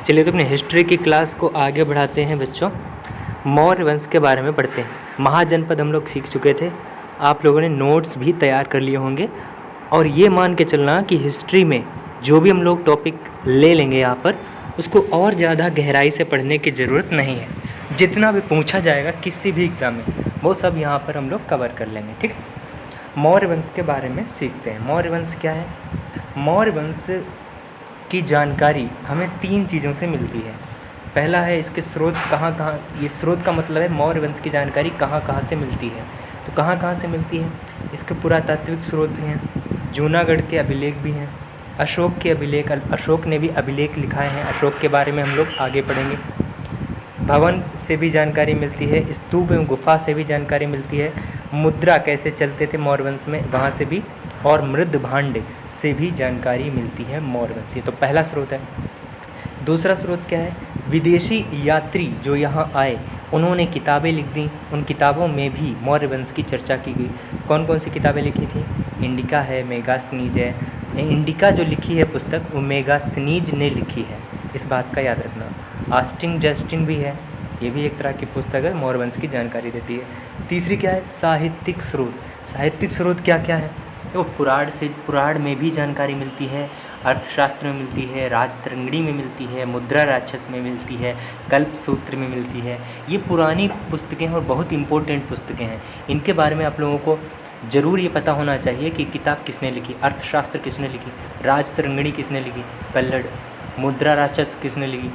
चलिए तो अपने हिस्ट्री की क्लास को आगे बढ़ाते हैं बच्चों। मौर्य वंश के बारे में पढ़ते हैं। महाजनपद हम लोग सीख चुके थे, आप लोगों ने नोट्स भी तैयार कर लिए होंगे। और ये मान के चलना कि हिस्ट्री में जो भी हम लोग टॉपिक ले लेंगे यहाँ पर, उसको और ज़्यादा गहराई से पढ़ने की ज़रूरत नहीं है। जितना भी पूछा जाएगा किसी भी एग्ज़ाम में, वो सब यहाँ पर हम लोग कवर कर लेंगे, ठीक है। मौर्य वंश के बारे में सीखते हैं। मौर्य वंश क्या है? मौर्य वंश की जानकारी हमें 3 चीज़ों से मिलती है। पहला है इसके स्रोत कहाँ, ये स्रोत का मतलब है मौर्य वंश की जानकारी कहाँ से मिलती है। तो कहाँ से मिलती है? इसके पुरातात्विक स्रोत भी हैं, जूनागढ़ के अभिलेख भी हैं, अशोक के अभिलेख, अशोक ने भी अभिलेख लिखाए हैं, अशोक के बारे में हम लोग आगे पढ़ेंगे। भवन से भी जानकारी मिलती है, स्तूप एवं गुफा से भी जानकारी मिलती है, मुद्रा कैसे चलते थे मौर्य वंश में वहाँ से भी, और मृद भांड से भी जानकारी मिलती है मौर्य वंश। ये तो पहला स्रोत है। दूसरा स्रोत क्या है? विदेशी यात्री जो यहाँ आए उन्होंने किताबें लिख दी, उन किताबों में भी मौर्य वंश की चर्चा की गई। कौन कौन सी किताबें लिखी थी? इंडिका है, मेगास्थनीज है। इंडिका जो लिखी है पुस्तक वो मेगास्थनीज ने लिखी है, इस बात का याद रखना। आस्टिन जस्टिन भी है, ये भी एक तरह की पुस्तक है, मौर्य वंश की जानकारी देती है। तीसरी क्या है? साहित्यिक स्रोत। साहित्यिक स्रोत क्या क्या है? वो पुराण में भी जानकारी मिलती है, अर्थशास्त्र में मिलती है, राजतरंगिणी में मिलती है, मुद्रा राक्षस में मिलती है, कल्पसूत्र में मिलती है। ये पुरानी पुस्तकें हैं और बहुत इम्पोर्टेंट पुस्तकें हैं। इनके बारे में आप लोगों को ज़रूर ये पता होना चाहिए कि किताब किसने लिखी, अर्थशास्त्र किसने लिखी, राजतरंगिणी किसने लिखी, कल्लड़, मुद्रा राक्षस किसने लिखी,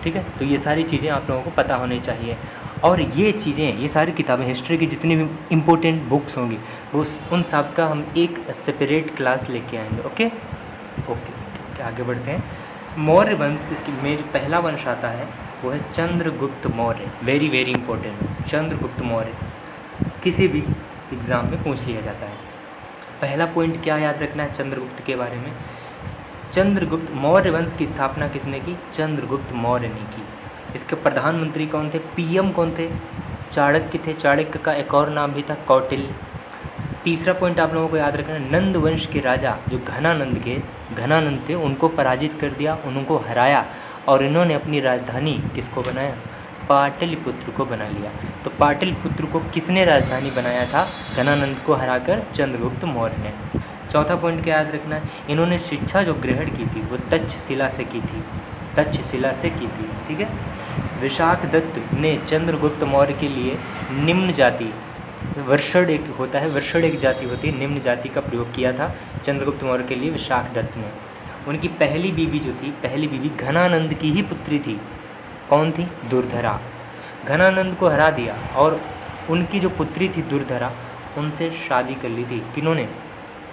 ठीक है। तो ये सारी चीज़ें आप लोगों को पता होनी चाहिए। और ये चीज़ें, ये सारी किताबें, हिस्ट्री की जितनी भी इम्पोर्टेंट बुक्स होंगी वो उन सब का हम एक सेपरेट क्लास लेके आएंगे। ओके, आगे बढ़ते हैं। मौर्य वंश में जो पहला वंश आता है वो है Chandragupta Maurya. Very very important, Chandragupta Maurya किसी भी एग्ज़ाम में पूछ लिया जाता है। पहला पॉइंट क्या याद रखना है चंद्रगुप्त के बारे में? चंद्रगुप्त मौर्य वंश की स्थापना किसने की? चंद्रगुप्त मौर्य ने की। इसके प्रधानमंत्री कौन थे? पीएम कौन थे? चाणक्य थे। चाणक्य का एक और नाम भी था कौटिल्य। तीसरा पॉइंट आप लोगों को याद रखना है, नंद वंश के राजा जो घनानंद थे, उनको पराजित कर दिया, उनको हराया, और इन्होंने अपनी राजधानी किसको बनाया? पाटलिपुत्र को बना लिया। तो पाटलिपुत्र को किसने राजधानी बनाया था? घनानंद को हराकर चंद्रगुप्त मौर्य ने। चौथा पॉइंट क्या याद रखना है, इन्होंने शिक्षा जो ग्रहण की थी वो तक्षशिला से की थी, ठीक है। विशाखदत्त ने चंद्रगुप्त मौर्य के लिए निम्न जाति, वर्षण एक होता है, वर्षण एक जाति होती है, निम्न जाति का प्रयोग किया था चंद्रगुप्त मौर्य के लिए विशाखदत्त ने। उनकी पहली बीवी जो थी, पहली बीवी घनानंद की ही पुत्री थी। कौन थी? दुर्धरा। घनानंद को हरा दिया और उनकी जो पुत्री थी दुर्धरा, उनसे शादी कर ली थी।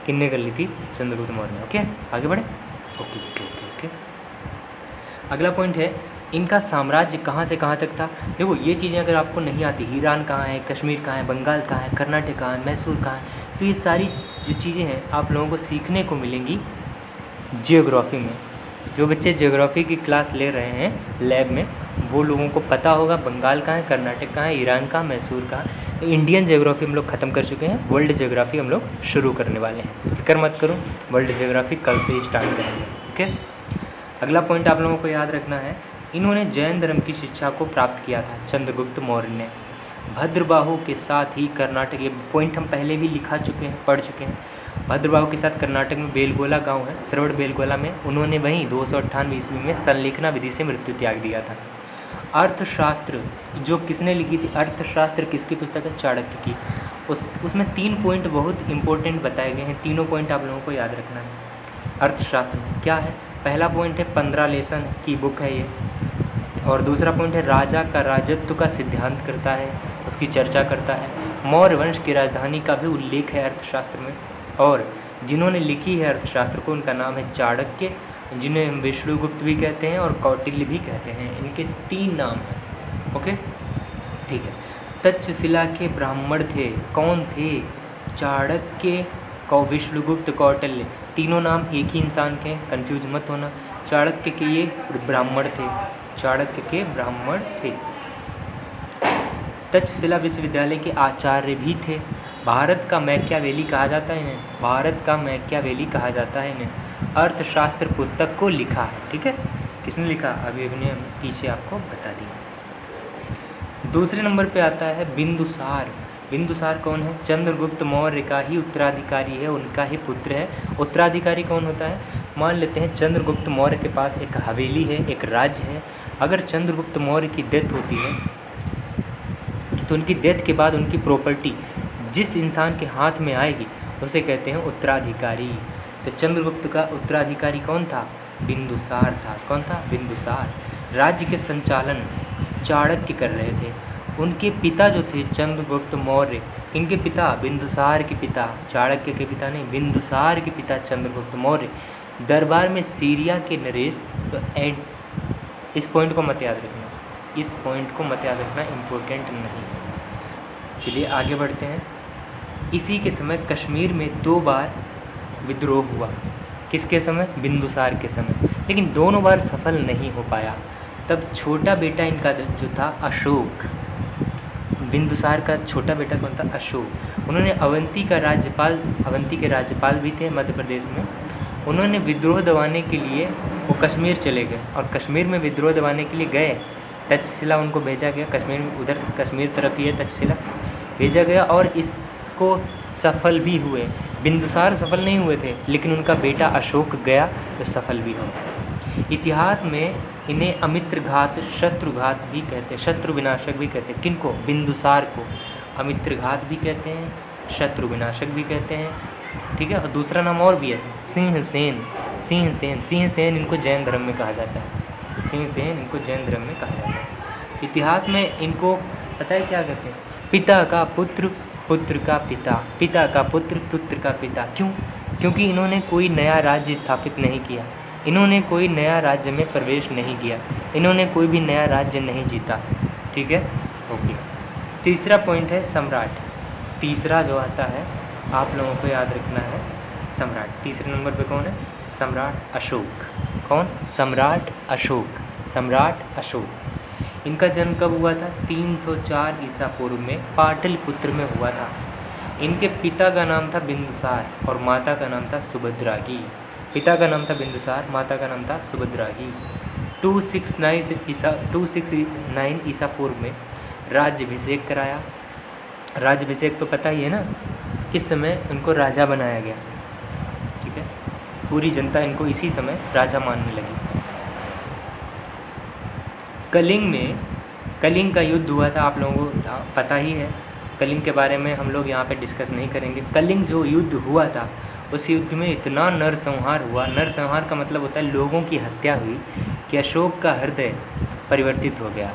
किन्ने कर ली थी? चंद्रगुप्त मौर्य ने। ओके, आगे बढ़े। ओके। अगला पॉइंट है, इनका साम्राज्य कहाँ से कहाँ तक था। देखो ये चीज़ें अगर आपको नहीं आती, ईरान कहाँ है, कश्मीर कहाँ है, बंगाल कहाँ है, कर्नाटक कहाँ है, मैसूर कहाँ है, तो ये सारी जो चीज़ें हैं आप लोगों को सीखने को मिलेंगी जियोग्राफी में। जो बच्चे जियोग्राफी की क्लास ले रहे हैं लैब में, वो लोगों को पता होगा बंगाल कहाँ है, कर्नाटक कहाँ है, ईरान कहाँ, मैसूर कहाँ। तो इंडियन जियोग्राफी हम लोग ख़त्म कर चुके हैं, वर्ल्ड जियोग्राफी हम लोग शुरू करने वाले हैं। फिक्र मत करो, वर्ल्ड जियोग्राफी कल से ही स्टार्ट करेंगे। ओके, अगला पॉइंट आप लोगों को याद रखना है, इन्होंने जैन धर्म की शिक्षा को प्राप्त किया था चंद्रगुप्त मौर्य ने। भद्रबाहु के साथ ही कर्नाटक, ये पॉइंट हम पहले भी पढ़ चुके हैं। भद्रबाहु के साथ कर्नाटक में बेलगोला गांव है, श्रवण बेलगोला में, उन्होंने वहीं 298 ईस्वी में संलेखना विधि से मृत्यु त्याग दिया था। अर्थशास्त्र जो किसने लिखी थी? अर्थशास्त्र किसकी पुस्तक है? चाणक्य की। उसमें 3 पॉइंट बहुत इंपॉर्टेंट बताए गए हैं, तीनों पॉइंट आप लोगों को याद रखना है। अर्थशास्त्र में क्या है? पहला पॉइंट है 15 लेसन की बुक है ये, और दूसरा पॉइंट है राजा का राजत्व का सिद्धांत करता है, उसकी चर्चा करता है। मौर्य वंश की राजधानी का भी उल्लेख है अर्थशास्त्र में, और जिन्होंने लिखी है अर्थशास्त्र को उनका नाम है चाणक्य, जिन्हें हम विष्णुगुप्त भी कहते हैं और कौटिल्य भी कहते हैं। इनके 3 नाम हैं। ओके, ठीक है। तक्षशिला के ब्राह्मण थे, कौन थे? चाणक्य, विष्णुगुप्त, कौटिल्य, तीनों नाम एक ही इंसान के, कंफ्यूज मत होना। चाणक्य के ये ब्राह्मण थे, तक्षशिला विश्वविद्यालय के आचार्य भी थे। भारत का मैकियावेली कहा जाता है इन्हें। अर्थशास्त्र पुस्तक को लिखा है, ठीक है। किसने लिखा? अभी हमने पीछे आपको बता दिया। दूसरे नंबर पे आता है बिंदुसार। बिंदुसार कौन है? चंद्रगुप्त मौर्य का ही उत्तराधिकारी है, उनका ही पुत्र है। उत्तराधिकारी कौन होता है? मान लेते हैं चंद्रगुप्त मौर्य के पास एक हवेली है, एक राज्य है। अगर चंद्रगुप्त मौर्य की डेथ होती है तो उनकी डेथ के बाद उनकी प्रॉपर्टी जिस इंसान के हाथ में आएगी उसे कहते हैं उत्तराधिकारी। तो चंद्रगुप्त का उत्तराधिकारी कौन था? बिंदुसार था। कौन था? बिंदुसार। राज्य के संचालन चाणक्य कर रहे थे। उनके पिता जो थे चंद्रगुप्त मौर्य, इनके पिता बिंदुसार के पिता, चाणक्य के पिता नहीं, बिंदुसार के पिता चंद्रगुप्त मौर्य दरबार में सीरिया के नरेश। तो इस पॉइंट को मत याद रखना, इस पॉइंट को मत याद रखना, इम्पोर्टेंट नहीं। चलिए आगे बढ़ते हैं। इसी के समय कश्मीर में 2 बार विद्रोह हुआ। किसके समय? बिंदुसार के समय। लेकिन दोनों बार सफल नहीं हो पाया। तब छोटा बेटा इनका जो था अशोक, बिंदुसार का छोटा बेटा कौन था? अशोक। उन्होंने अवंती के राज्यपाल भी थे मध्य प्रदेश में। उन्होंने विद्रोह दबाने के लिए वो कश्मीर चले गए और कश्मीर में विद्रोह दबाने के लिए गए। तक्षशिला उनको भेजा गया, कश्मीर में, उधर कश्मीर तरफ ही है तक्षशिला, भेजा गया और इसको सफल भी हुए। बिंदुसार सफल नहीं हुए थे, लेकिन उनका बेटा अशोक गया तो सफल भी हुआ। इतिहास में इन्हें अमित्रघात, शत्रुघात भी कहते हैं, शत्रु विनाशक भी कहते हैं। किनको? बिंदुसार को अमित्रघात भी कहते हैं, शत्रु विनाशक भी कहते हैं। ठीक है। और दूसरा नाम और भी है, सिंहसेन। सिंहसेन इनको जैन धर्म में कहा जाता है। सिंहसेन इनको जैन धर्म में कहा जाता है। इतिहास में इनको पता है क्या कहते हैं? पिता का पुत्र, पुत्र का पिता, पिता का पुत्र, पुत्र का पिता। क्यों? क्योंकि इन्होंने कोई नया राज्य स्थापित नहीं किया, इन्होंने कोई नया राज्य में प्रवेश नहीं किया, इन्होंने कोई भी नया राज्य नहीं जीता। ठीक है, ओके। तीसरा पॉइंट है सम्राट। तीसरा जो आता है आप लोगों को याद रखना है सम्राट। तीसरे नंबर पे कौन है? सम्राट अशोक। कौन? सम्राट अशोक। सम्राट अशोक। इनका जन्म कब हुआ था? 304 ईसा पूर्व में पाटलिपुत्र में हुआ था। इनके पिता का नाम था बिंदुसार और माता का नाम था सुभद्रा की। पिता का नाम था बिंदुसार, माता का नाम था सुभद्रा की। 269 ईसा पूर्व में राज्याभिषेक कराया। राज्याभिषेक तो पता ही है ना, इस समय इनको राजा बनाया गया। ठीक है, पूरी जनता इनको इसी समय राजा मानने लगी। कलिंग का युद्ध हुआ था, आप लोगों को पता ही है। कलिंग के बारे में हम लोग यहाँ पे डिस्कस नहीं करेंगे। कलिंग जो युद्ध हुआ था, उस युद्ध में इतना नरसंहार हुआ। नरसंहार का मतलब होता है लोगों की हत्या हुई कि अशोक का हृदय परिवर्तित हो गया।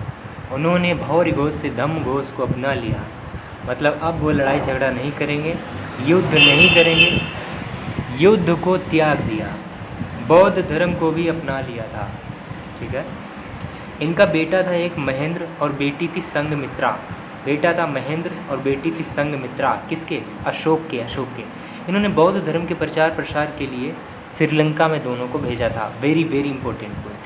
उन्होंने भौरी घोष से धम्म घोष को अपना लिया। मतलब अब वो लड़ाई झगड़ा नहीं करेंगे, युद्ध नहीं करेंगे, युद्ध को त्याग दिया, बौद्ध धर्म को भी अपना लिया था। ठीक है। इनका बेटा था एक महेंद्र और बेटी थी संघमित्रा। बेटा था महेंद्र और बेटी थी संघमित्रा। किसके? अशोक के। इन्होंने बौद्ध धर्म के प्रचार प्रसार के लिए श्रीलंका में दोनों को भेजा था। Very very important point.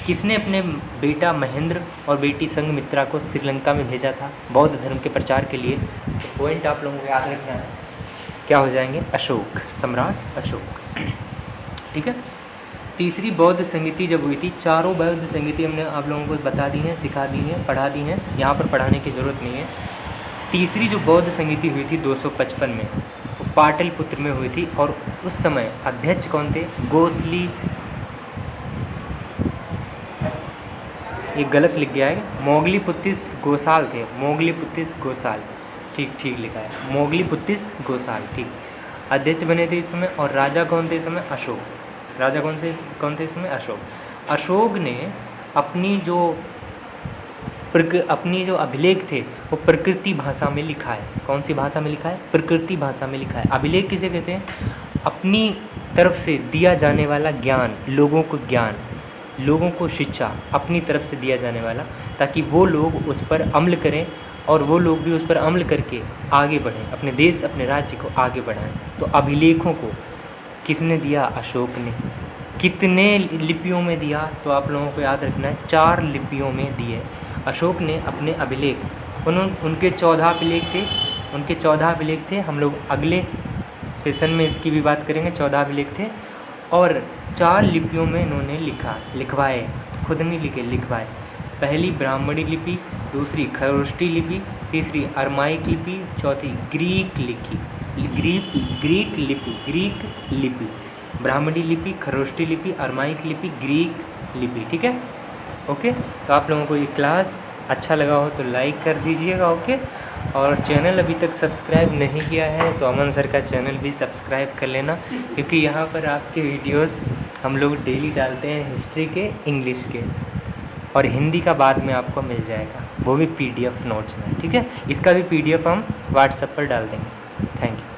किसने अपने बेटा महेंद्र और बेटी संघमित्रा को श्रीलंका में भेजा था बौद्ध धर्म के प्रचार के लिए? तो पॉइंट आप लोगों को याद रखना है, क्या हो जाएंगे? अशोक, सम्राट अशोक। ठीक है। तीसरी बौद्ध संगीति जब हुई थी, चारों बौद्ध संगीति हमने आप लोगों को बता दी हैं, सिखा दी हैं, पढ़ा दी हैं, यहाँ पर पढ़ाने की ज़रूरत नहीं है। तीसरी जो बौद्ध संगीति हुई थी 255 में, वो पाटलिपुत्र में हुई थी और उस समय अध्यक्ष कौन थे? गोसली, ये गलत लिख गया है, मोगलीपुत्तिस गोसाल थे। मोगलीपुत्तिस गोसाल, ठीक लिखा है, मोगलीपुत्तिस गोसाल, ठीक। अध्यक्ष बने थे इस समय। और राजा कौन थे इस समय? अशोक। राजा कौन थे इस समय? अशोक। अशोक ने अपनी जो अभिलेख थे वो प्रकृति भाषा में लिखा है। कौन सी भाषा में लिखा है? प्रकृति भाषा में लिखा है। अभिलेख किसे कहते हैं? अपनी तरफ से दिया जाने वाला ज्ञान, लोगों को शिक्षा अपनी तरफ से दिया जाने वाला, ताकि वो लोग उस पर अमल करें और वो लोग भी उस पर अमल करके आगे बढ़ें, अपने देश, अपने राज्य को आगे बढ़ाएं। तो अभिलेखों को किसने दिया? अशोक ने। कितने लिपियों में दिया? तो आप लोगों को याद रखना है, 4 लिपियों में दिए अशोक ने अपने अभिलेख। उनके 14 अभिलेख थे। हम लोग अगले सेशन में इसकी भी बात करेंगे। 14 अभिलेख थे और 4 लिपियों में इन्होंने लिखवाए, खुद नहीं लिखे, लिखवाए। पहली ब्राह्मणी लिपि, दूसरी खरोष्टी लिपि, तीसरी अरमाइक लिपि, चौथी ग्रीक लिपि। ब्राह्मणी लिपि, खरोष्टी लिपि, अरमाइक लिपि, ग्रीक लिपि। ठीक है, ओके। तो आप लोगों को ये क्लास अच्छा लगा हो तो लाइक कर दीजिएगा, ओके। और चैनल अभी तक सब्सक्राइब नहीं किया है तो अमन सर का चैनल भी सब्सक्राइब कर लेना, क्योंकि यहाँ पर आपके वीडियोस हम लोग डेली डालते हैं, हिस्ट्री के, इंग्लिश के, और हिंदी का बाद में आपको मिल जाएगा, वो भी PDF नोट्स में। ठीक है, इसका भी PDF हम व्हाट्सएप पर डाल देंगे। Thank you.